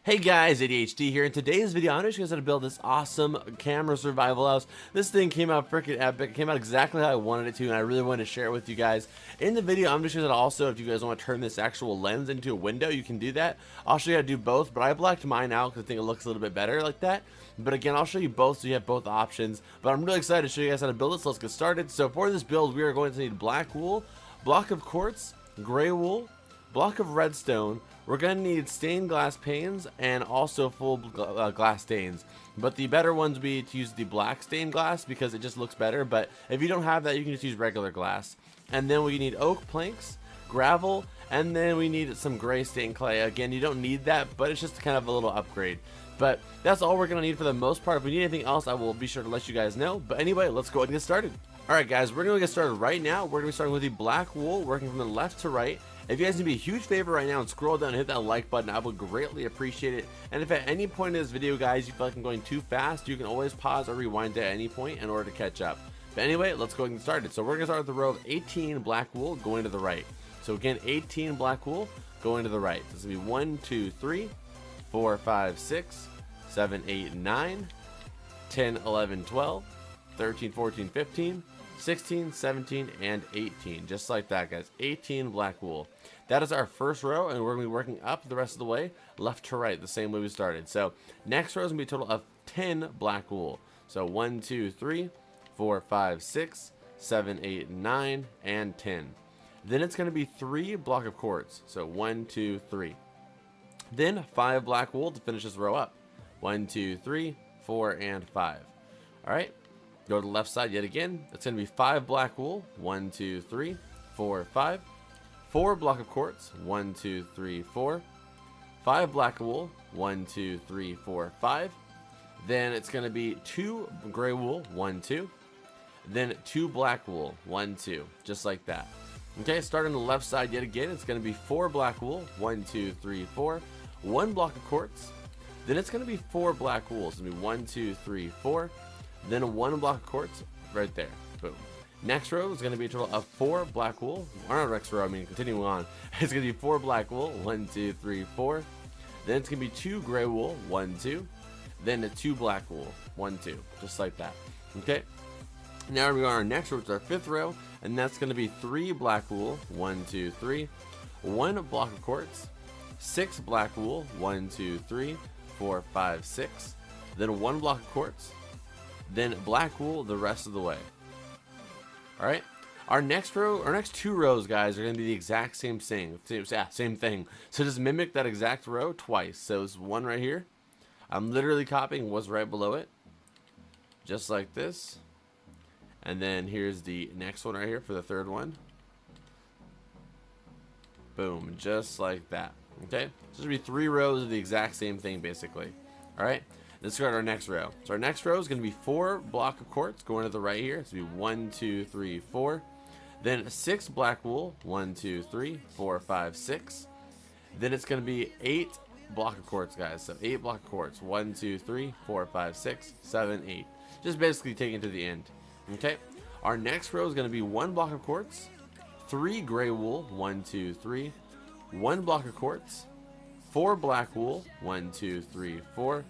Hey guys, ADHD here. In today's video, I'm going to show you guys how to build this awesome camera survival house. This thing came out freaking epic. It came out exactly how I wanted it to, and I really wanted to share it with you guys. In the video, I'm going to show you that also, if you guys want to turn this actual lens into a window, you can do that. I'll show you how to do both, but I blacked mine out because I think it looks a little bit better like that. But again, I'll show you both so you have both options. But I'm really excited to show you guys how to build it, so let's get started. So for this build, we are going to need black wool, block of quartz, gray wool, block of redstone. We're going to need stained glass panes and also full glass stains. But the better ones would be to use the black stained glass because it just looks better. But if you don't have that, you can just use regular glass. And then we need oak planks, gravel, and then we need some gray stained clay. Again, you don't need that, but it's just kind of a little upgrade. But that's all we're going to need for the most part. If we need anything else, I will be sure to let you guys know. But anyway, let's go ahead and get started. Alright guys, we're going to get started right now. We're going to be starting with the black wool, working from the left to right. If you guys need me a huge favor right now and scroll down and hit that like button, I would greatly appreciate it. And if at any point in this video, guys, you feel like I'm going too fast, you can always pause or rewind at any point in order to catch up. But anyway, let's go ahead and get started. So we're going to start with the row of 18 black wool going to the right. So again, 18 black wool going to the right. This is going to be 1, 2, 3, 4, 5, 6, 7, 8, 9, 10, 11, 12, 13, 14, 15, 16, 17, and 18. Just like that, guys. 18 black wool. That is our first row, and we're going to be working up the rest of the way, left to right, the same way we started. So next row is going to be a total of 10 black wool. So 1, 2, 3, 4, 5, 6, 7, 8, 9, and 10. Then it's going to be 3 block of quartz. So 1, 2, 3. Then 5 black wool to finish this row up. 1, 2, 3, 4, and 5. All right. Go to the left side yet again. It's going to be 5 black wool. 1, 2, 3, 4, 5. 4 block of quartz. 1, 2, 3, 4. 5 black wool. 1, 2, 3, 4, 5. Then it's going to be 2 gray wool. 1, 2. Then 2 black wool. 1, 2. Just like that. Okay, starting on the left side yet again. It's going to be 4 black wool. 1, 2, 3, 4. 1 block of quartz. Then it's going to be 4 black wool. So it's going to be 1, 2, 3, 4. Then 1 block of quartz right there. Boom. Next row is going to be a total of 4 black wool. Or not next row, I mean continuing on. It's going to be 4 black wool. 1, 2, 3, 4. Then it's going to be 2 gray wool. 1, 2. Then 2 black wool. 1, 2. Just like that. Okay. Now we go on our next row, which is our 5th row. And that's going to be 3 black wool. 1, 2, 3. 1 block of quartz. 6 black wool. 1, 2, 3, 4, 5, 6. Then 1 block of quartz. Then black wool the rest of the way. Alright, our next row, our next 2 rows, guys, are going to be the exact same thing. Same thing. So just mimic that exact row twice. So it's 1 right here. I'm literally copying what's right below it. Just like this. And then here's the next one right here for the 3rd one. Boom, just like that. Okay, so there's going to be 3 rows of the exact same thing, basically. Alright. Let's start our next row. So our next row is going to be 4 block of quartz going to the right here. It's going to be 1, 2, 3, 4. Then 6 black wool. 1, 2, 3, 4, 5, 6. Then it's going to be 8 block of quartz, guys. So 8 block of quartz. 1, 2, 3, 4, 5, 6, 7, 8. Just basically taking it to the end. Okay. Our next row is going to be 1 block of quartz. 3 gray wool. 1, 2, 3. 1 block of quartz. 4 black wool. 1, 2, 3, 4.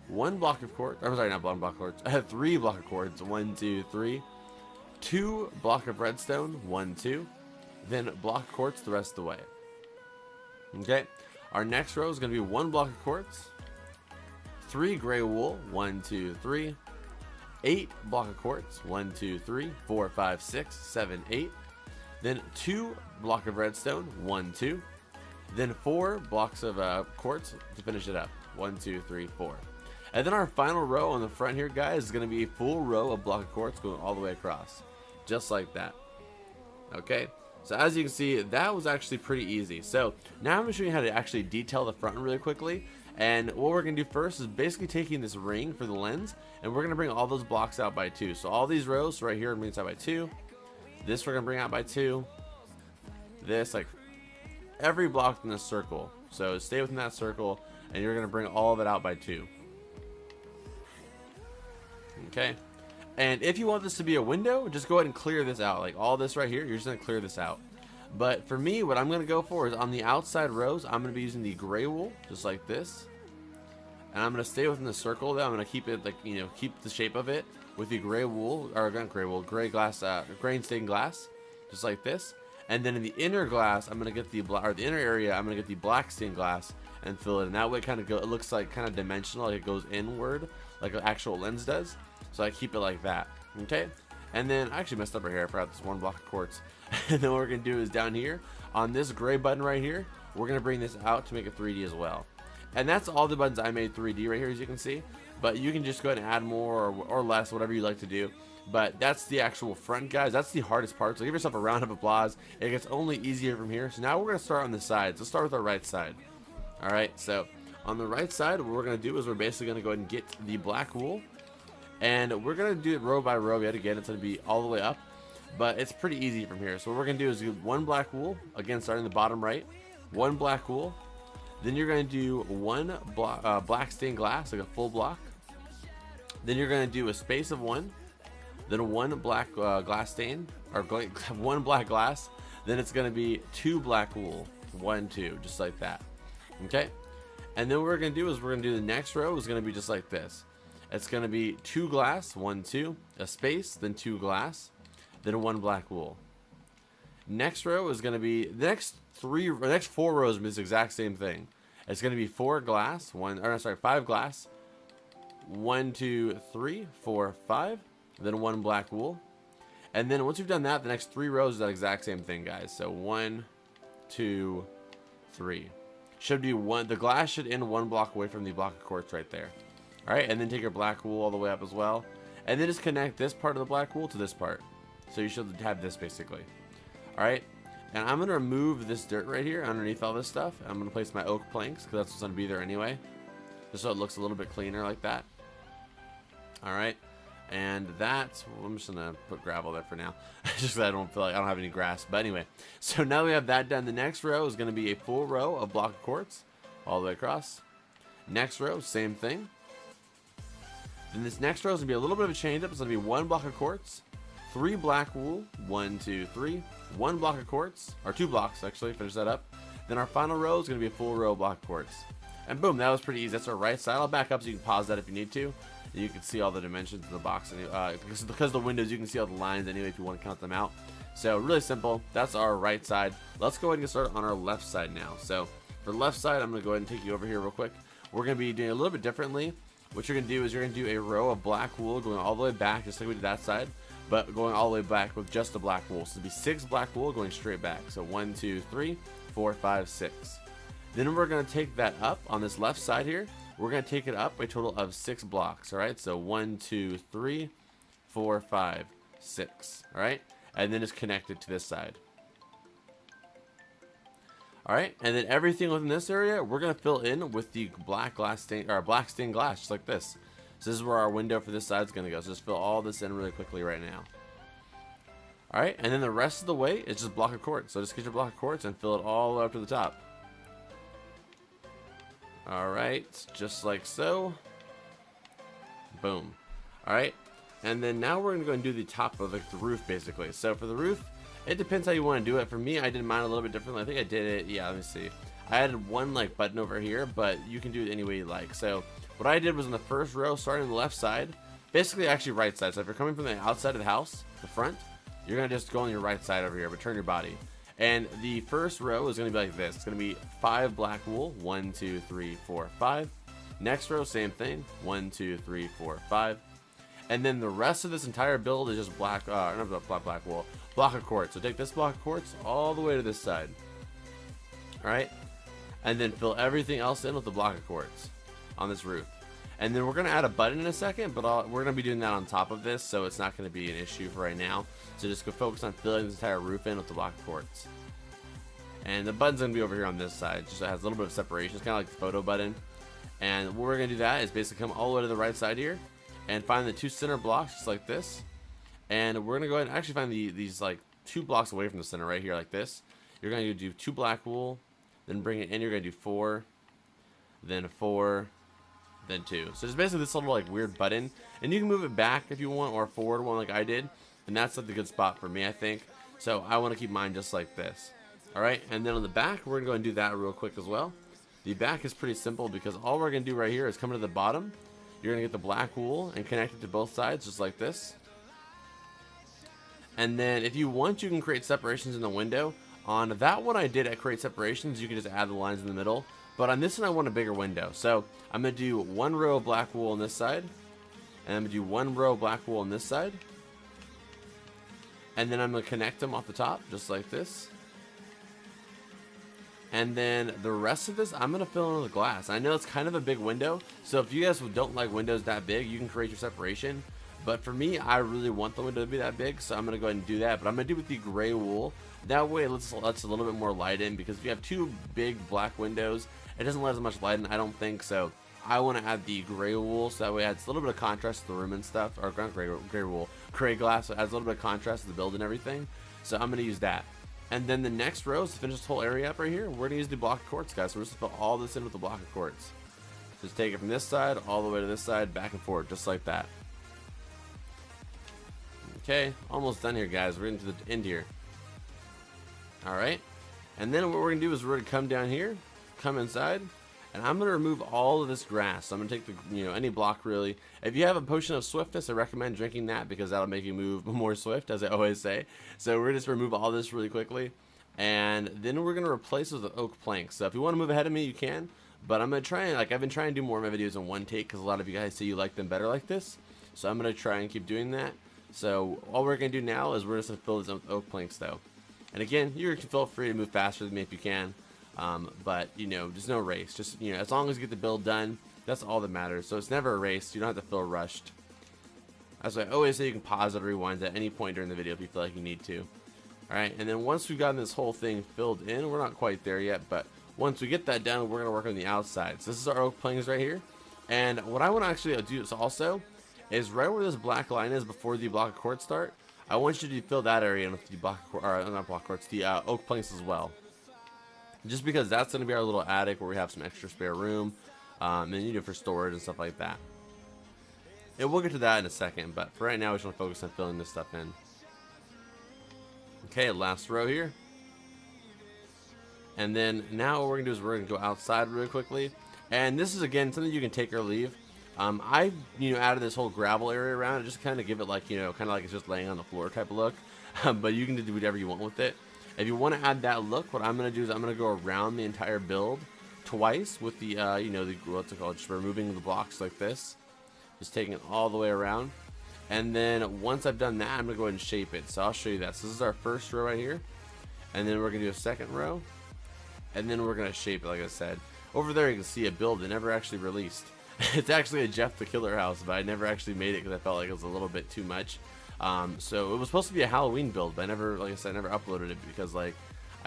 1 block of quartz. I'm sorry, not 1 block of quartz. I have 3 block of quartz. 1, 2, 3. 2 block of redstone. 1, 2. Then block of quartz the rest of the way. Okay. Our next row is going to be 1 block of quartz. 3 gray wool. 1, 2, 3. 8 block of quartz. 1, 2, 3, 4, 5, 6, 7, 8. Then 2 block of redstone. 1, 2. Then 4 blocks of quartz to finish it up. 1, 2, 3, 4. And then our final row on the front here, guys, is going to be a full row of block of quartz going all the way across. Just like that. Okay. So as you can see, that was actually pretty easy. So now I'm going to show you how to actually detail the front really quickly. And what we're going to do first is basically taking this ring for the lens, and we're going to bring all those blocks out by 2. So all these rows right here, bring it out by 2. This we're going to bring out by 2. This, like every block in this circle. So stay within that circle, and you're going to bring all of it out by 2. Okay, and if you want this to be a window, just go ahead and clear this out. Like all this right here, you're just going to clear this out. But for me, what I'm going to go for is on the outside rows, I'm going to be using the gray wool, just like this. And I'm going to stay within the circle though. I'm going to keep it like, you know, keep the shape of it with the gray wool, or not gray wool, gray glass, grain stained glass, just like this. And then in the inner glass, I'm going to get the the inner area, I'm going to get the black stained glass and fill it. And that way it looks like kind of dimensional, like it goes inward, like an actual lens does. So I keep it like that, okay? And then I actually messed up right here. I forgot this one block of quartz. And then what we're going to do is down here, on this gray button right here, we're going to bring this out to make it 3D as well. And that's all the buttons I made 3D right here, as you can see. But you can just go ahead and add more or less, whatever you like to do. But that's the actual front, guys. That's the hardest part. So give yourself a round of applause. It gets only easier from here. So now we're going to start on the sides. Let's start with our right side. All right, so on the right side, what we're going to do is we're basically going to go ahead and get the black wool. And we're going to do it row by row yet again. It's going to be all the way up. But it's pretty easy from here. So what we're going to do is do one black wool. Again, starting the bottom right. One black wool. Then you're going to do one black stained glass, like a full block. Then you're going to do a space of one. Then one black glass stain, or one black glass. Then it's going to be two black wool. 1, 2, just like that. Okay? And then what we're going to do is we're going to do the next row is going to be just like this. It's going to be 2 glass, 1, 2, a space, then 2 glass, then 1 black wool. Next row is going to be the next 4 rows is the exact same thing. It's going to be 4 glass, 5 glass, 1, 2, 3, 4, 5, then 1 black wool. And then once you've done that, the next 3 rows is that exact same thing, guys. So 1, 2, 3. Should be one. The glass should end 1 block away from the block of quartz right there. All right, and then take your black wool all the way up as well, and then just connect this part of the black wool to this part. So you should have this basically. All right, and I'm gonna remove this dirt right here underneath all this stuff. I'm gonna place my oak planks because that's what's gonna be there anyway, just so it looks a little bit cleaner like that. All right, and that's, well, I'm just gonna put gravel there for now, just because I don't have any grass. But anyway, so now we have that done. The next row is gonna be a full row of block of quartz all the way across. Next row, same thing. Then this next row is gonna be a little bit of a change up. It's gonna be 1 block of quartz, 3 black wool, 1, 2, 3, 1 block of quartz, or 2 blocks actually, finish that up. Then our final row is gonna be a full row of block of quartz. And boom, that was pretty easy. That's our right side. I'll back up so you can pause that if you need to. And you can see all the dimensions in the box. Because of the windows, you can see all the lines anyway if you want to count them out. So really simple. That's our right side. Let's go ahead and get started on our left side now. So for the left side, I'm gonna go ahead and take you over here real quick. We're gonna be doing a little bit differently. What you're going to do is you're going to do a row of black wool going all the way back, just like we did that side, but going all the way back with just the black wool. So it'll be 6 black wool going straight back. So 1, 2, 3, 4, 5, 6. Then we're going to take that up on this left side here. We're going to take it up a total of 6 blocks. All right. So 1, 2, 3, 4, 5, 6. All right. And then it's connected to this side. All right, and then everything within this area, we're gonna fill in with the black stained glass, just like this. So this is where our window for this side is gonna go. So just fill all this in really quickly right now. All right, and then the rest of the way is just block of quartz. So just get your block of quartz and fill it all the way up to the top. All right, just like so. Boom. All right, and then now we're gonna go and do the top of the roof basically. So for the roof, it depends how you want to do it. For me, I did mine a little bit differently. I think I did it, yeah, let me see. I added one like button over here, but you can do it any way you like. So what I did was in the first row, starting on the left side, basically actually right side. So if you're coming from the outside of the house, the front, you're gonna just go on your right side over here, but turn your body. And the first row is gonna be like this. It's gonna be 5 black wool, 1, 2, 3, 4, 5. Next row, same thing, 1, 2, 3, 4, 5. And then the rest of this entire build is just black wool, block of quartz. So take this block of quartz all the way to this side. All right, and then fill everything else in with the block of quartz on this roof. And then we're gonna add a button in a second, but we're gonna be doing that on top of this, so it's not gonna be an issue for right now. So just go focus on filling this entire roof in with the block of quartz. And the button's gonna be over here on this side, just so it has a little bit of separation. It's kind of like the photo button. And what we're gonna do that is basically come all the way to the right side here and find the 2 center blocks just like this. And we're gonna go ahead and actually find these like 2 blocks away from the center right here like this. You're gonna do 2 black wool, then bring it in. You're gonna do 4, then 4, then 2. So it's basically this little like weird button, and you can move it back if you want or forward one like I did, and that's like the good spot for me, I think. So I want to keep mine just like this. All right, and then on the back we're gonna go and do that real quick as well. The back is pretty simple because all we're going to do right here is come to the bottom. You're going to get the black wool and connect it to both sides just like this. And then if you want, you can create separations in the window. On that one I did at create separations, you can just add the lines in the middle. But on this one I want a bigger window. So I'm going to do one row of black wool on this side. And I'm going to do one row of black wool on this side. And then I'm going to connect them off the top just like this. And then the rest of this, I'm going to fill in with glass. I know it's kind of a big window, so if you guys don't like windows that big, you can create your separation. But for me, I really want the window to be that big, so I'm going to go ahead and do that. But I'm going to do it with the gray wool. That way it lets a little bit more light in, because if you have two big black windows, it doesn't let as much light in, I don't think. So I want to add the gray wool, so that way it adds a little bit of contrast to the room and stuff. Or not gray wool, gray glass, so it adds a little bit of contrast to the build and everything. So I'm going to use that. And then the next row is to finish this whole area up right here. We're going to use the block of quartz, guys. So we're just going to fill all this in with the block of quartz. Just take it from this side all the way to this side, back and forth, just like that. Okay, almost done here, guys. We're getting to the end here. Alright. And then what we're going to do is we're going to come down here, come inside, and I'm going to remove all of this grass. So I'm going to take the, any block really. If you have a potion of swiftness, I recommend drinking that because that'll make you move more swift, as I always say. So we're just remove all this really quickly, and then we're going to replace it with oak planks. So if you want to move ahead of me, you can. But I'm going to try and, I've been trying to do more of my videos in one take because a lot of you guys say you like them better like this. So I'm going to try and keep doing that. So all we're going to do now is we're just going to fill this with oak planks though. And again, you can feel free to move faster than me if you can. But just no race. Just as long as you get the build done, that's all that matters. So it's never a race. You don't have to feel rushed. As I always say, you can pause it or rewind at any point during the video if you feel like you need to. All right, and then once we've gotten this whole thing filled in, we're not quite there yet, but once we get that done, we're gonna work on the outside. So this is our oak planks right here. And what I want to actually do is also is right where this black line is before the block of quartz start. I want you to fill that area in with the block of quartz, or not block of quartz, the oak planks as well. Just because that's going to be our little attic where we have some extra spare room, and for storage and stuff like that. And we'll get to that in a second, but for right now we just want to focus on filling this stuff in. Okay, last row here. And then now what we're going to do is we're going to go outside really quickly. And this is again something you can take or leave. I added this whole gravel area around it just kind of give it like kind of like it's just laying on the floor type of look. But you can do whatever you want with it. If you want to add that look, what I'm going to do is I'm going to go around the entire build twice with the, what's it called, just removing the blocks like this. Just taking it all the way around. And then once I've done that, I'm going to go ahead and shape it. So I'll show you that. So this is our first row right here. And then we're going to do a second row. And then we're going to shape it like I said. Over there you can see a build that never actually released. It's actually a Jeff the Killer house, but I never actually made it because I felt like it was a little bit too much. So it was supposed to be a Halloween build, but I never, like I said, I never uploaded it because it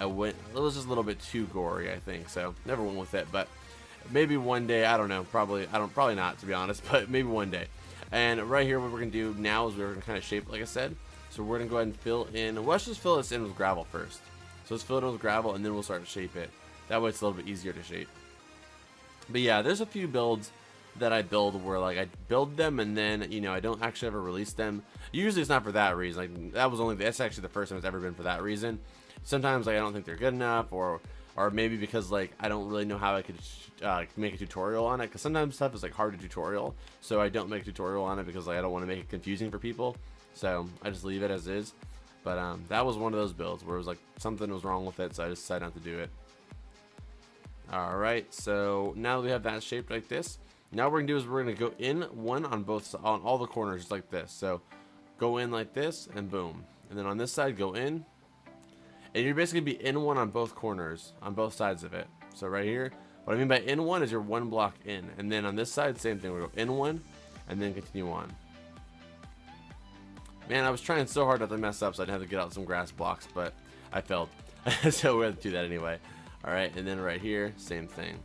was just a little bit too gory, I think. So never went with it, but maybe one day, I don't know, probably not to be honest, but maybe one day. And right here, what we're gonna do now is we're gonna kind of shape it, like I said. So we're gonna go ahead and fill in. Well, let's just fill this in with gravel first. So let's fill it in with gravel, and then we'll start to shape it. That way, it's a little bit easier to shape. But yeah, there's a few builds that I build where I build them and then I don't actually ever release them. Usually it's not for that reason. That's actually the first time it's ever been for that reason. Sometimes I don't think they're good enough, or maybe because I don't really know how I could make a tutorial on it, because sometimes stuff is hard to tutorial, so I don't make a tutorial on it because I don't want to make it confusing for people, so I just leave it as is. But that was one of those builds where it was something was wrong with it, so I just decided not to do it. Alright, so now that we have that shaped like this, now what we're going to do is we're going to go in one on all the corners just like this. So go in like this and boom. And then on this side go in. And you're basically be in one on both corners, on both sides of it. So right here, what I mean by in one is you're one block in. And then on this side, same thing. We'll go in one and then continue on. Man, I was trying so hard not to mess up so I'd have to get out some grass blocks, but I failed. So we're going to do that anyway. Alright, and then right here, same thing.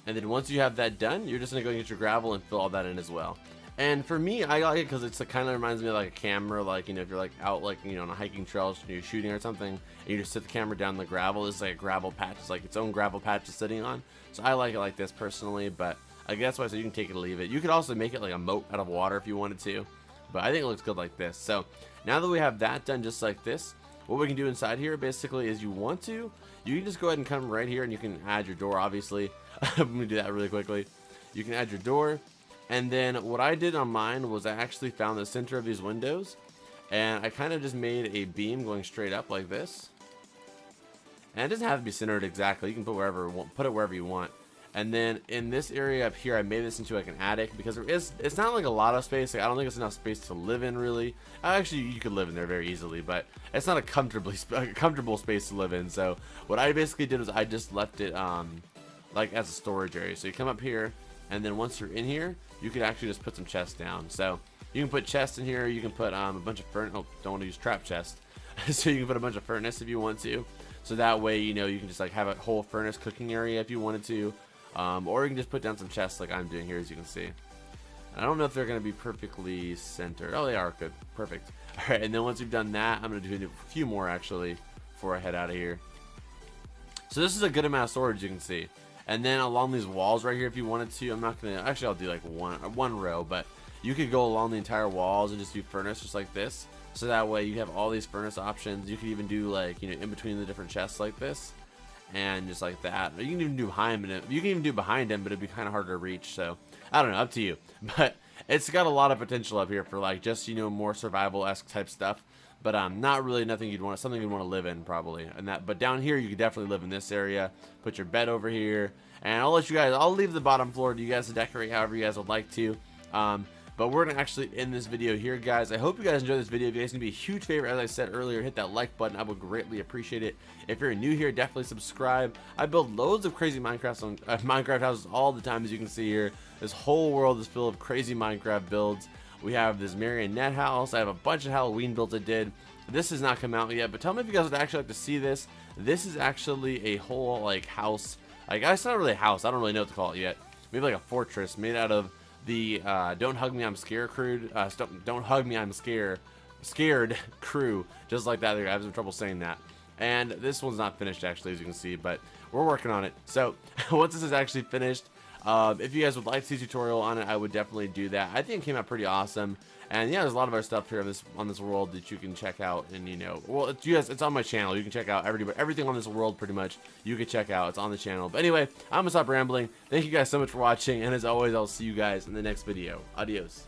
And then once you have that done, you're just going to go and get your gravel and fill all that in as well. And for me, I like it because it's kind of reminds me of a camera, if you're out on a hiking trail and you're shooting or something, and you just sit the camera down the gravel. It's like a gravel patch. It's like its own gravel patch it's sitting on. So I like it like this personally, but I guess why I said you can take it or leave it. You could also make it like a moat out of water if you wanted to, but I think it looks good like this. So now that we have that done just like this, what we can do inside here basically is you can just go ahead and come right here and you can add your door, obviously. I'm going to do that really quickly. You can add your door. And then what I did on mine was I actually found the center of these windows. And I kind of just made a beam going straight up like this. And it doesn't have to be centered exactly. You can put it wherever you want. And then in this area up here, I made this into like an attic because it's not like a lot of space. Like, I don't think it's enough space to live in, really. Actually, you could live in there very easily, but it's not a comfortable space to live in. So what I basically did was I just left it like as a storage area. So you come up here, and then once you're in here, you can actually just put some chests down. So you can put chests in here. You can put a bunch of furnace. Oh, don't want to use trap chest. So you can put a bunch of furnace if you want to. So that way, you know, you can just like have a whole furnace cooking area if you wanted to. Or you can just put down some chests like I'm doing here, as you can see. And I don't know if they're going to be perfectly centered. Oh, they are. Good. Perfect. All right, and then once we've done that, I'm going to do a few more, actually, before I head out of here. So this is a good amount of storage, you can see. And then along these walls right here, if you wanted to, I'm not going to... Actually, I'll do like one row, but you could go along the entire walls and just do furnace just like this. So that way you have all these furnace options. You could even do, like, you know, in between the different chests like this. And just like that. You can even do behind him. You can even do behind him, but it'd be kind of hard to reach. So I don't know, up to you. But it's got a lot of potential up here for like just, you know, more survival-esque type stuff. But not really something you'd want to live in probably. And that, but down here you could definitely live in this area. Put your bed over here, and I'll leave the bottom floor to you guys to decorate however you guys would like to. But we're going to actually end this video here, guys. I hope you guys enjoyed this video. If you guys can be a huge favorite, as I said earlier, hit that like button. I would greatly appreciate it. If you're new here, definitely subscribe. I build loads of crazy Minecraft houses all the time, as you can see here. This whole world is full of crazy Minecraft builds. We have this marionette house. I have a bunch of Halloween builds I did. This has not come out yet, but tell me if you guys would actually like to see this. This is actually a whole, like, house. Like, it's not really a house. I don't really know what to call it yet. Maybe like a fortress made out of the Don't Hug Me I'm Scared crew. Don't Hug Me I'm Scared crew. Just like that. I have some trouble saying that. And this one's not finished, actually, as you can see, but we're working on it. So once this is actually finished, if you guys would like to see a tutorial on it, I would definitely do that. I think it came out pretty awesome. And yeah, there's a lot of our stuff here on this world that you can check out. And, you know, well, it's on my channel. You can check out everything on this world, pretty much. You can check out. It's on the channel. But anyway, I'm gonna stop rambling. Thank you guys so much for watching. And as always, I'll see you guys in the next video. Adios.